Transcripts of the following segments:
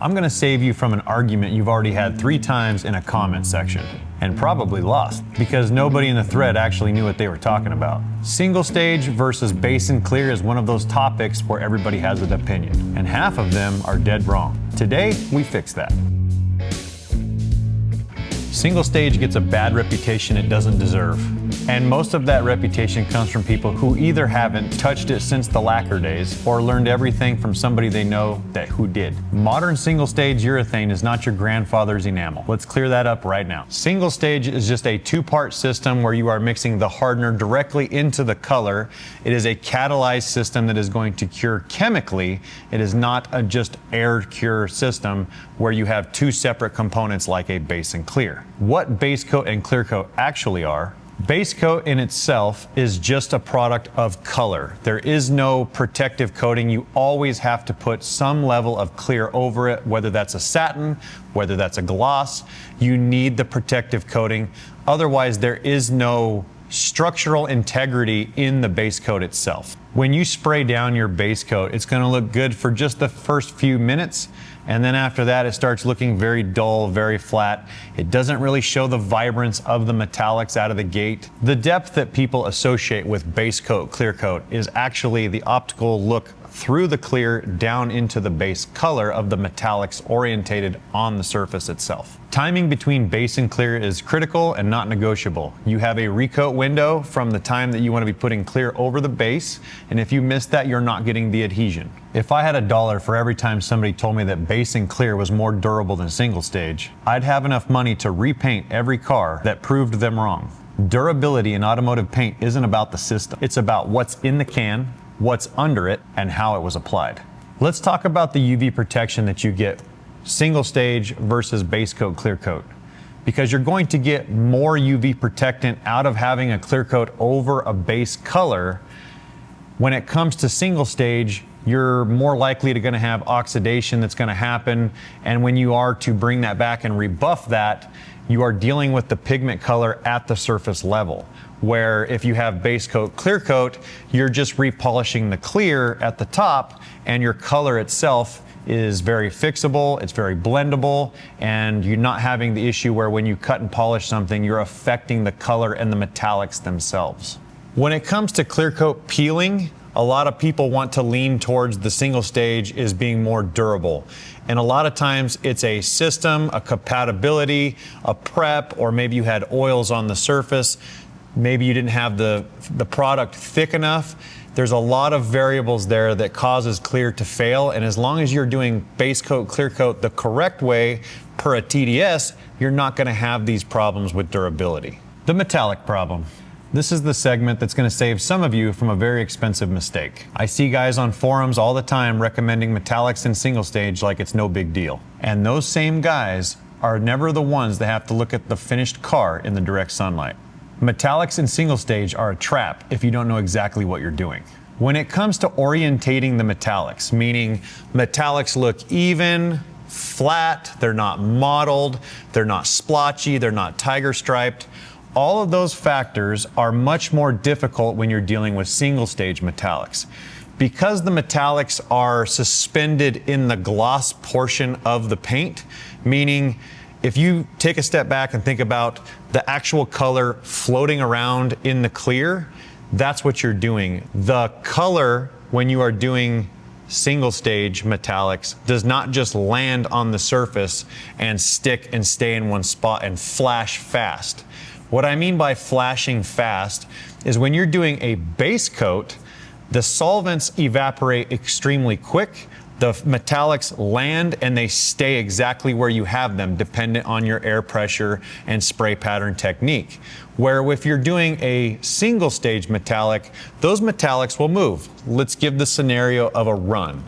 I'm gonna save you from an argument you've already had 3 times in a comment section, and probably lost, because nobody in the thread actually knew what they were talking about. Single stage versus base and clear is one of those topics where everybody has an opinion, and half of them are dead wrong. Today, we fix that. Single stage gets a bad reputation it doesn't deserve. And most of that reputation comes from people who either haven't touched it since the lacquer days or learned everything from somebody they know who did. Modern single stage urethane is not your grandfather's enamel. Let's clear that up right now. Single stage is just a 2-part system where you are mixing the hardener directly into the color. It is a catalyzed system that is going to cure chemically. It is not a just air cure system where you have 2 separate components like a base and clear. What base coat and clear coat actually are: base coat in itself is just a product of color. There is no protective coating. You always have to put some level of clear over it, whether that's a satin, whether that's a gloss. You need the protective coating. Otherwise, there is no structural integrity in the base coat itself. When you spray down your base coat, it's going to look good for just the first few minutes, and then after that it starts looking very dull, very flat. It doesn't really show the vibrance of the metallics out of the gate. The depth that people associate with base coat, clear coat is actually the optical look through the clear down into the base color of the metallics orientated on the surface itself. Timing between base and clear is critical and not negotiable. You have a recoat window from the time that you want to be putting clear over the base, and if you miss that, you're not getting the adhesion. If I had $1 for every time somebody told me that base and clear was more durable than single stage, I'd have enough money to repaint every car that proved them wrong. Durability in automotive paint isn't about the system. It's about what's in the can, what's under it, and how it was applied. Let's talk about the UV protection that you get single stage versus base coat, clear coat, because you're going to get more UV protectant out of having a clear coat over a base color. When it comes to single stage, you're more likely to have oxidation that's going to happen, and when you are to bring that back and rebuff that, you are dealing with the pigment color at the surface level. Where if you have base coat, clear coat, you're just repolishing the clear at the top, and your color itself is very fixable, it's very blendable, and you're not having the issue where when you cut and polish something, you're affecting the color and the metallics themselves. When it comes to clear coat peeling, a lot of people want to lean towards the single stage as being more durable. And a lot of times it's a system, a compatibility, a prep, or maybe you had oils on the surface. Maybe you didn't have the product thick enough. There's a lot of variables there that causes clear to fail, and as long as you're doing base coat, clear coat the correct way per a TDS, you're not going to have these problems with durability. The metallic problem. This is the segment that's going to save some of you from a very expensive mistake. I see guys on forums all the time recommending metallics in single stage like it's no big deal. And those same guys are never the ones that have to look at the finished car in the direct sunlight. Metallics in single stage are a trap if you don't know exactly what you're doing. When it comes to orientating the metallics, meaning metallics look even, flat, they're not mottled, they're not splotchy, they're not tiger striped, all of those factors are much more difficult when you're dealing with single stage metallics. Because the metallics are suspended in the gloss portion of the paint, meaning if you take a step back and think about the actual color floating around in the clear, that's what you're doing. The color, when you are doing single stage metallics, does not just land on the surface and stick and stay in one spot and flash fast. What I mean by flashing fast is when you're doing a base coat, the solvents evaporate extremely quick. The metallics land and they stay exactly where you have them, dependent on your air pressure and spray pattern technique. Where if you're doing a single stage metallic, those metallics will move. Let's give the scenario of a run.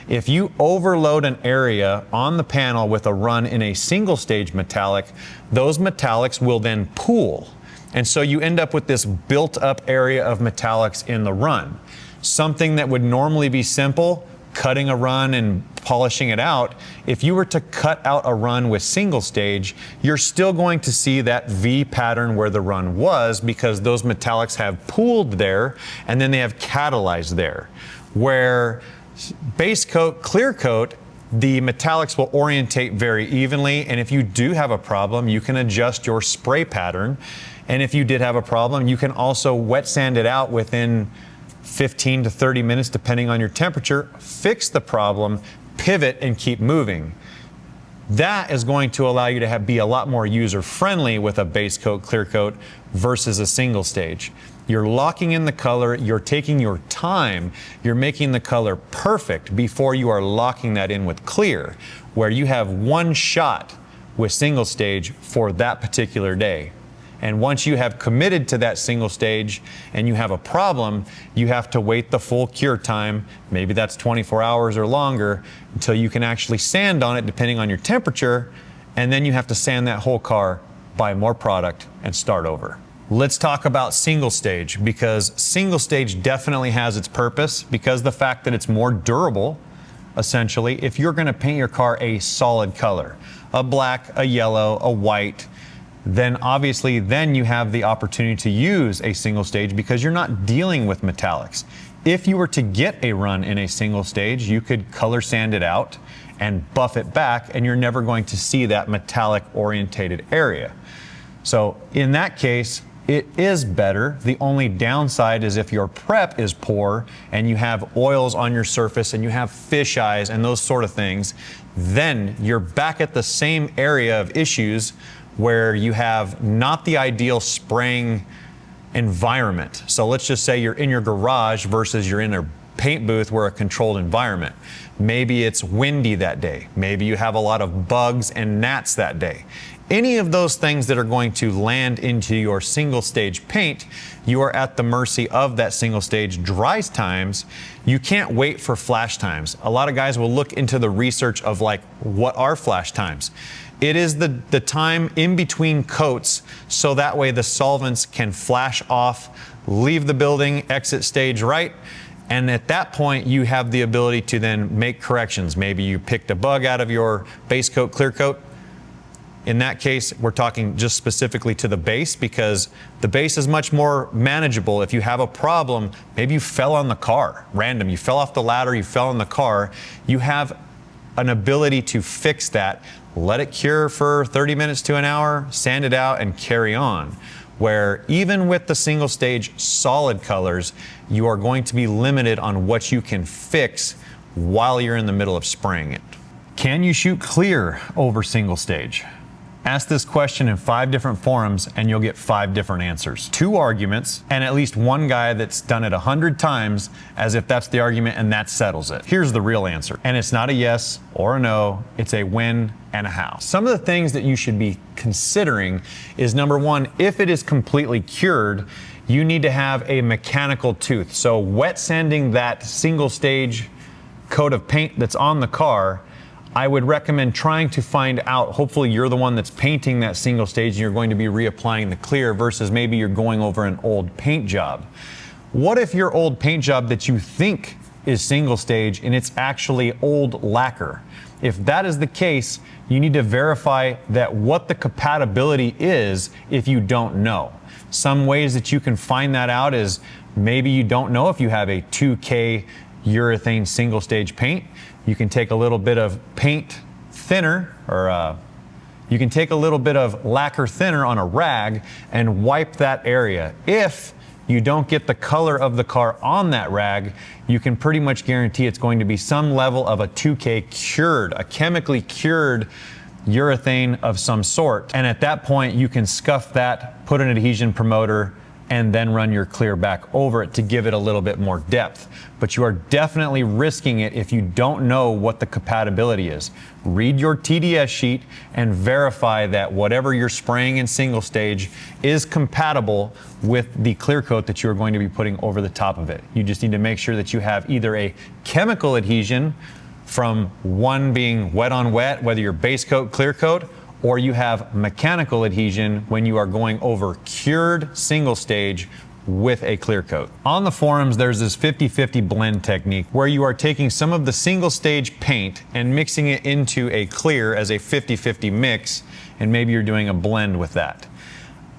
If you overload an area on the panel with a run in a single stage metallic, those metallics will then pool. And so you end up with this built up area of metallics in the run. Something that would normally be simple, cutting a run and polishing it out, if you were to cut out a run with single stage, you're still going to see that V pattern where the run was, because those metallics have pooled there and then they have catalyzed there. Where base coat, clear coat, the metallics will orientate very evenly, and if you do have a problem, you can adjust your spray pattern. And if you did have a problem, you can also wet sand it out within 15 to 30 minutes, depending on your temperature, fix the problem, pivot, and keep moving. That is going to allow you to be a lot more user-friendly with a base coat, clear coat versus a single stage. You're locking in the color, you're taking your time, you're making the color perfect before you are locking that in with clear, where you have one shot with single stage for that particular day. And once you have committed to that single stage and you have a problem, you have to wait the full cure time, maybe that's 24 hours or longer, until you can actually sand on it depending on your temperature, and then you have to sand that whole car, buy more product, and start over. Let's talk about single stage, because single stage definitely has its purpose because the fact that it's more durable, essentially. If you're gonna paint your car a solid color, a black, a yellow, a white, then obviously then you have the opportunity to use a single stage because you're not dealing with metallics. If you were to get a run in a single stage, you could color sand it out and buff it back, and you're never going to see that metallic orientated area. So in that case, it is better. The only downside is if your prep is poor and you have oils on your surface and you have fish eyes and those sort of things, then you're back at the same area of issues where you have not the ideal spraying environment. So let's just say you're in your garage versus you're in a paint booth where a controlled environment. Maybe it's windy that day. Maybe you have a lot of bugs and gnats that day. Any of those things that are going to land into your single stage paint, you are at the mercy of that single stage dry times. You can't wait for flash times. A lot of guys will look into the research of like, what are flash times? It is the time in between coats, so that way the solvents can flash off, leave the building, exit stage right, and at that point you have the ability to then make corrections. Maybe you picked a bug out of your base coat, clear coat. In that case, we're talking just specifically to the base because the base is much more manageable. If you have a problem, maybe you fell on the car, random, you fell off the ladder, you fell on the car, you have an ability to fix that, let it cure for 30 minutes to an hour, sand it out, and carry on. Where even with the single stage solid colors, you are going to be limited on what you can fix while you're in the middle of spraying it. Can you shoot clear over single stage? Ask this question in 5 different forums and you'll get 5 different answers. 2 arguments and at least one guy that's done it 100 times as if that's the argument and that settles it. Here's the real answer. And it's not a yes or a no, it's a when and a how. Some of the things that you should be considering is number 1, if it is completely cured, you need to have a mechanical tooth. So wet sanding that single stage coat of paint that's on the car, I would recommend trying to find out, hopefully you're the one that's painting that single stage and you're going to be reapplying the clear versus maybe you're going over an old paint job. What if your old paint job that you think is single stage and it's actually old lacquer? If that is the case, you need to verify that what the compatibility is if you don't know. Some ways that you can find that out is maybe you don't know if you have a 2K urethane single stage paint. You can take a little bit of paint thinner, or you can take a little bit of lacquer thinner on a rag and wipe that area. If you don't get the color of the car on that rag, you can pretty much guarantee it's going to be some level of a 2K cured, a chemically cured urethane of some sort. And at that point, you can scuff that, put an adhesion promoter, and then run your clear back over it to give it a little bit more depth. But you are definitely risking it if you don't know what the compatibility is. Read your TDS sheet and verify that whatever you're spraying in single stage is compatible with the clear coat that you're going to be putting over the top of it. You just need to make sure that you have either a chemical adhesion from one being wet on wet, whether you're base coat, clear coat, or you have mechanical adhesion when you are going over cured single stage with a clear coat. On the forums, there's this 50-50 blend technique where you are taking some of the single stage paint and mixing it into a clear as a 50-50 mix, and maybe you're doing a blend with that.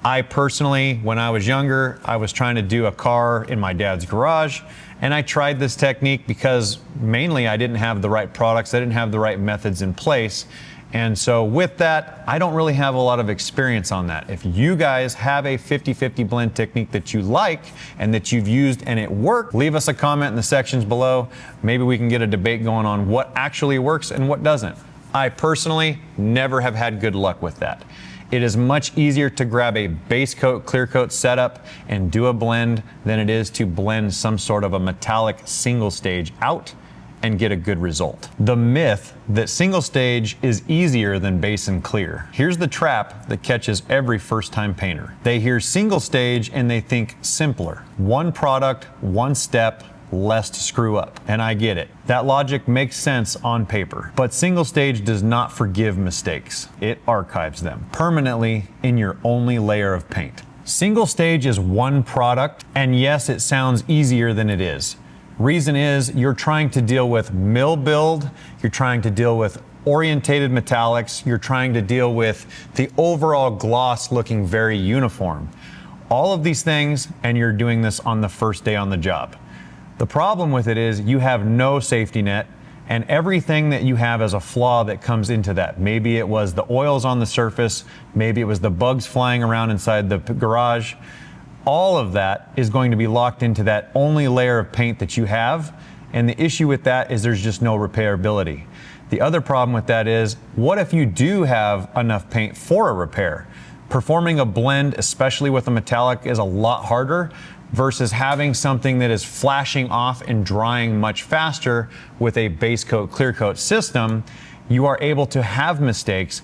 I personally, when I was younger, I was trying to do a car in my dad's garage, and I tried this technique because mainly I didn't have the right products, I didn't have the right methods in place. And so with that, I don't really have a lot of experience on that. If you guys have a 50-50 blend technique that you like and that you've used and it worked, leave us a comment in the sections below. Maybe we can get a debate going on what actually works and what doesn't. I personally never have had good luck with that. It is much easier to grab a base coat, clear coat setup and do a blend than it is to blend some sort of a metallic single stage out and get a good result. The myth that single stage is easier than base and clear. Here's the trap that catches every first-time painter. They hear single stage and they think simpler. One product, one step, less to screw up. And I get it. That logic makes sense on paper. But single stage does not forgive mistakes. It archives them permanently in your only layer of paint. Single stage is one product, and yes, it sounds easier than it is. Reason is you're trying to deal with mill build, you're trying to deal with orientated metallics, you're trying to deal with the overall gloss looking very uniform. All of these things, and you're doing this on the first day on the job. The problem with it is you have no safety net, and everything that you have as a flaw that comes into that. Maybe it was the oils on the surface, maybe it was the bugs flying around inside the garage. All of that is going to be locked into that only layer of paint that you have. And the issue with that is there's just no repairability. The other problem with that is, what if you do have enough paint for a repair? Performing a blend, especially with a metallic, is a lot harder versus having something that is flashing off and drying much faster with a base coat, clear coat system. You are able to have mistakes,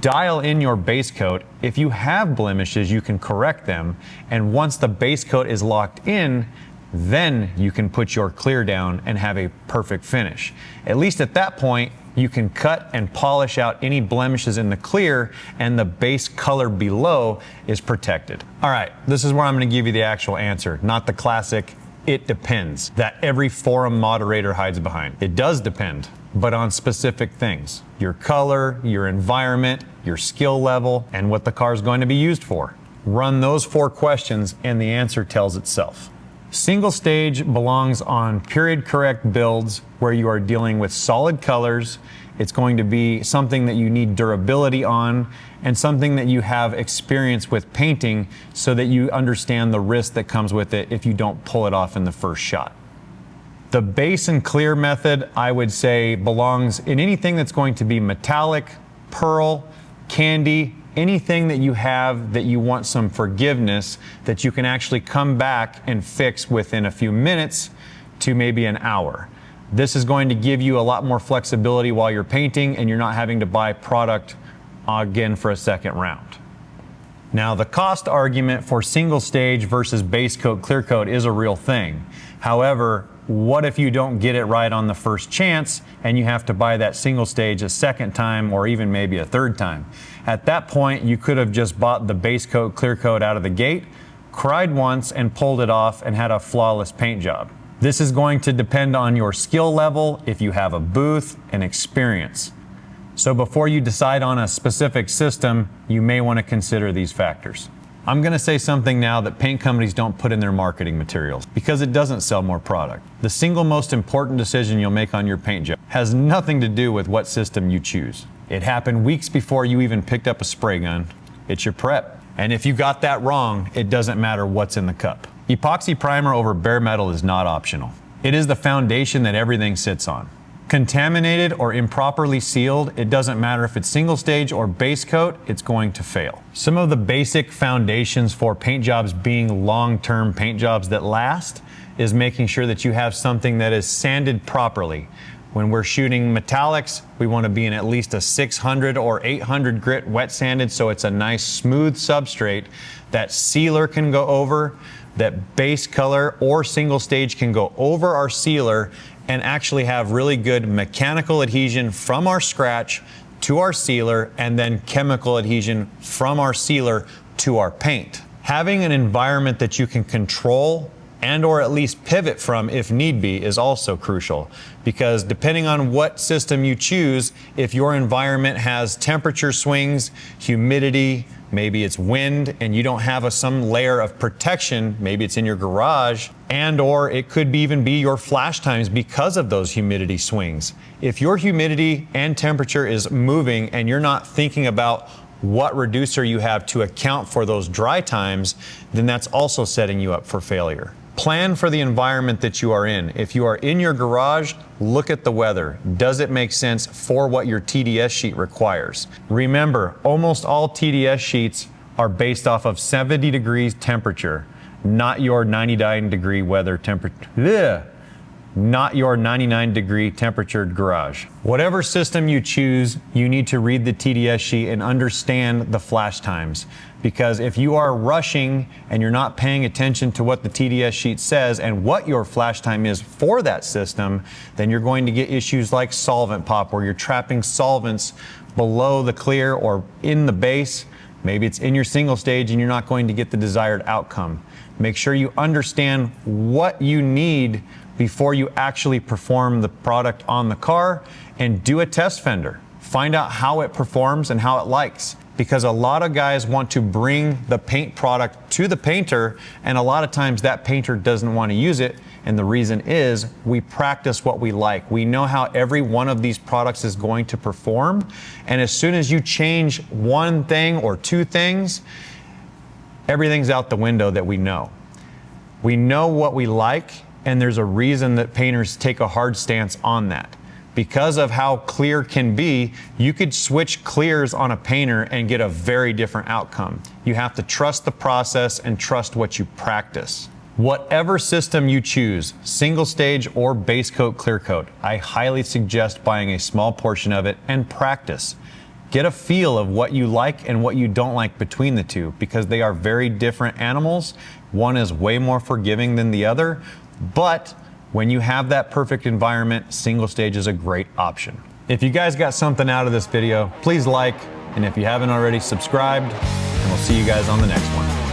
dial in your base coat. If you have blemishes, you can correct them. And once the base coat is locked in, then you can put your clear down and have a perfect finish. At least at that point, you can cut and polish out any blemishes in the clear, and the base color below is protected. All right, this is where I'm going to give you the actual answer, not the classic "it depends" that every forum moderator hides behind. It does depend, but on specific things: your color, your environment, your skill level, and what the car is going to be used for. Run those 4 questions and the answer tells itself. Single stage belongs on period correct builds where you are dealing with solid colors. It's going to be something that you need durability on, and something that you have experience with painting so that you understand the risk that comes with it if you don't pull it off in the first shot. The base and clear method, I would say, belongs in anything that's going to be metallic, pearl, candy, anything that you have that you want some forgiveness that you can actually come back and fix within a few minutes to maybe an hour. This is going to give you a lot more flexibility while you're painting, and you're not having to buy product again for a second round. Now, the cost argument for single stage versus base coat, clear coat is a real thing. However, what if you don't get it right on the first chance and you have to buy that single stage a second time or even maybe a third time? At that point, you could have just bought the base coat, clear coat out of the gate, cried once and pulled it off and had a flawless paint job. This is going to depend on your skill level, if you have a booth, and experience. So before you decide on a specific system, you may want to consider these factors. I'm going to say something now that paint companies don't put in their marketing materials because it doesn't sell more product. The single most important decision you'll make on your paint job has nothing to do with what system you choose. It happened weeks before you even picked up a spray gun. It's your prep. And if you got that wrong, it doesn't matter what's in the cup. Epoxy primer over bare metal is not optional. It is the foundation that everything sits on. Contaminated or improperly sealed, it doesn't matter if it's single stage or base coat, it's going to fail. Some of the basic foundations for paint jobs being long-term paint jobs that last is making sure that you have something that is sanded properly. When we're shooting metallics, we want to be in at least a 600 or 800 grit wet sanded, so it's a nice smooth substrate that sealer can go over, that base color or single stage can go over our sealer and actually have really good mechanical adhesion from our scratch to our sealer, and then chemical adhesion from our sealer to our paint. Having an environment that you can control and or at least pivot from if need be is also crucial, because depending on what system you choose, if your environment has temperature swings, humidity, maybe it's wind, and you don't have some layer of protection, maybe it's in your garage, and or it could even be your flash times because of those humidity swings. If your humidity and temperature is moving and you're not thinking about what reducer you have to account for those dry times, then that's also setting you up for failure. Plan for the environment that you are in. If you are in your garage, look at the weather. Does it make sense for what your TDS sheet requires? Remember, almost all TDS sheets are based off of 70 degrees temperature, not your 99 degree weather temperature. Not your 99 degree temperatured garage. Whatever system you choose, you need to read the TDS sheet and understand the flash times. Because if you are rushing and you're not paying attention to what the TDS sheet says and what your flash time is for that system, then you're going to get issues like solvent pop, where you're trapping solvents below the clear or in the base. Maybe it's in your single stage and you're not going to get the desired outcome. Make sure you understand what you need before you actually perform the product on the car, and do a test fender. Find out how it performs and how it likes. Because a lot of guys want to bring the paint product to the painter, and a lot of times that painter doesn't want to use it. And the reason is we practice what we like. We know how every one of these products is going to perform. And as soon as you change one thing or two things, everything's out the window that we know. We know what we like, and there's a reason that painters take a hard stance on that. Because of how clear can be, you could switch clears on a painter and get a very different outcome. You have to trust the process and trust what you practice. Whatever system you choose, single stage or base coat clear coat, I highly suggest buying a small portion of it and practice. Get a feel of what you like and what you don't like between the two, because they are very different animals. One is way more forgiving than the other, but when you have that perfect environment, single stage is a great option. If you guys got something out of this video, please like, and if you haven't already, subscribed, and we'll see you guys on the next one.